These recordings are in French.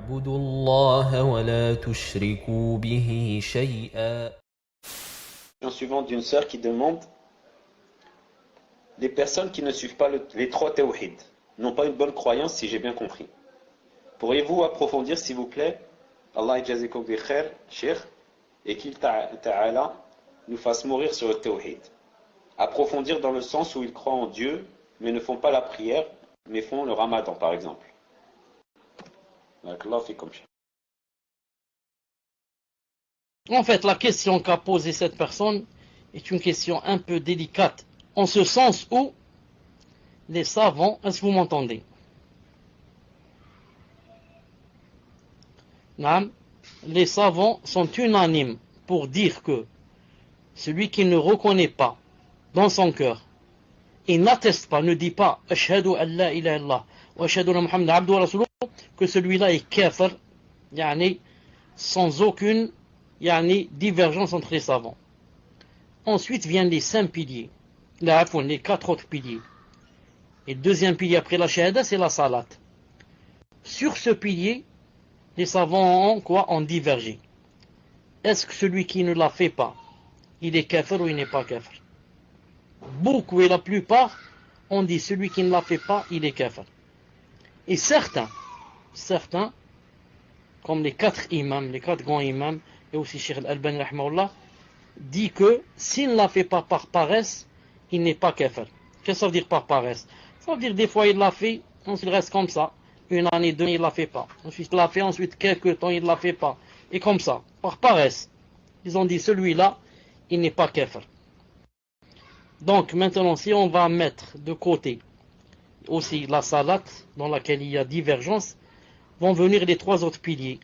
واعبدوا الله ولا تشركوا به شيئا. Suivante d'une sœur qui demande: les personnes qui ne suivent pas les trois tawhid n'ont pas une bonne croyance, si j'ai bien compris. Pourriez-vous approfondir, s'il vous plaît? Allah yajazikum bi khair, Cheikh, et qu'il ta'ala nous fasse mourir sur le tawhid. Approfondir dans le sens où ils croient en Dieu, mais ne font pas la prière, mais font le ramadan, par exemple. En fait, la question qu'a posée cette personne est une question un peu délicate, en ce sens où les savants, est-ce que vous m'entendez? Les savants sont unanimes pour dire que celui qui ne reconnaît pas dans son cœur et n'atteste pas, ne dit pas Ashhadu an la ilaha illallah wa ashhadu anna Muhammadan abduhu wa rasuluhu, que celui-là est kafir, sans aucune divergence entre les savants. Ensuite viennent les 5 piliers, les 4 autres piliers. Et le deuxième pilier après la shahada, c'est la salat. Sur ce pilier, les savants ont divergé. Est-ce que celui qui ne la fait pas, il est kafir ou il n'est pas kafir? Beaucoup et la plupart ont dit celui qui ne la fait pas, il est kafir. Et certains, comme les 4 imams, les 4 grands imams, et aussi Cheikh Al-Albani rahimahullah, dit que s'il ne la fait pas par paresse, il n'est pas kafir. Qu'est-ce que ça veut dire par paresse? Ça veut dire des fois il l'a fait, ensuite il reste comme ça. Une année, 2 ans, il ne la fait pas. Ensuite il l'a fait, ensuite quelques temps, il ne la fait pas. Et comme ça, par paresse. Ils ont dit celui-là, il n'est pas kafir. Donc maintenant, si on va mettre de côté aussi la salat, dans laquelle il y a divergence, vont venir les 3 autres piliers.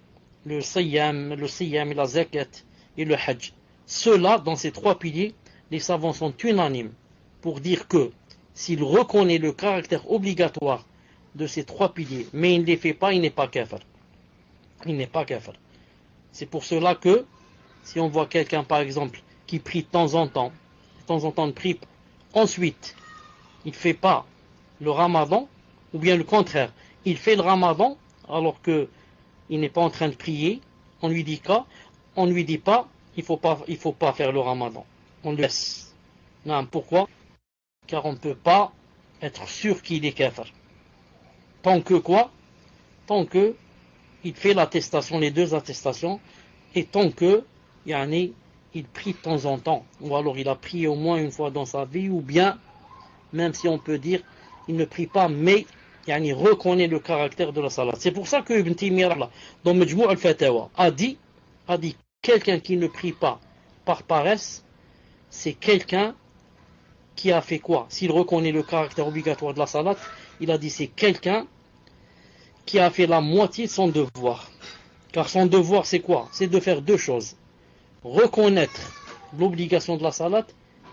Le siyam, la zakat et le hajj. Ceux-là, dans ces 3 piliers, les savants sont unanimes pour dire que s'il reconnaît le caractère obligatoire de ces 3 piliers, mais il ne les fait pas, il n'est pas kafir. Il n'est pas kafir. C'est pour cela que, si on voit quelqu'un par exemple qui prie de temps en temps il prie, ensuite il ne fait pas le ramadan, ou bien le contraire, il fait le ramadan alors que il n'est pas en train de prier, on lui dit pas, il faut pas faire le ramadan. On le laisse. Non, pourquoi? Car on ne peut pas être sûr qu'il est kafir. Tant que il fait l'attestation, les 2 attestations, et tant que il prie de temps en temps, ou alors il a prié au moins une fois dans sa vie, ou bien, même si on peut dire, il ne prie pas, mais reconnaît le caractère de la salat. C'est pour ça que Ibn Taymiyyah, dans Majmou' al-Fatawa, a dit quelqu'un qui ne prie pas par paresse, c'est quelqu'un qui a fait quoi? S'il reconnaît le caractère obligatoire de la salat, il a dit c'est quelqu'un qui a fait la moitié de son devoir. Car son devoir c'est quoi? C'est de faire 2 choses. Reconnaître l'obligation de la salat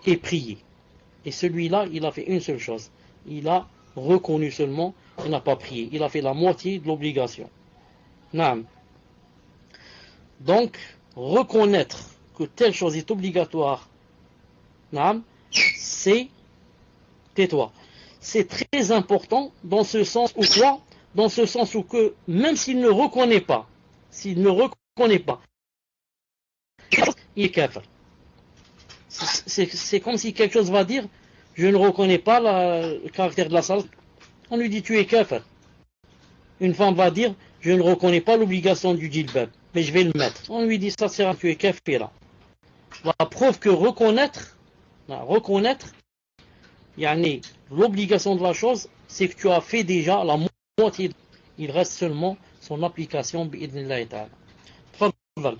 et prier. Et celui-là, il a fait une seule chose. Il a reconnu seulement, il n'a pas prié. Il a fait la moitié de l'obligation. Naam. Donc, reconnaître que telle chose est obligatoire, naam, c'est tais-toi. C'est très important dans ce sens où quoi? Dans ce sens où que, même s'il ne reconnaît pas, il est kafir. C'est comme si quelque chose va dire, je ne reconnais pas le caractère de la salat. On lui dit, tu es kafir. Une femme va dire, je ne reconnais pas l'obligation du djilbab, mais je vais le mettre. On lui dit, ça sert à tu es kafir. La preuve que reconnaître, l'obligation de la chose, c'est que tu as fait déjà la moitié. Il reste seulement son application, bi'idhnillahi ta'ala. Tfaddal.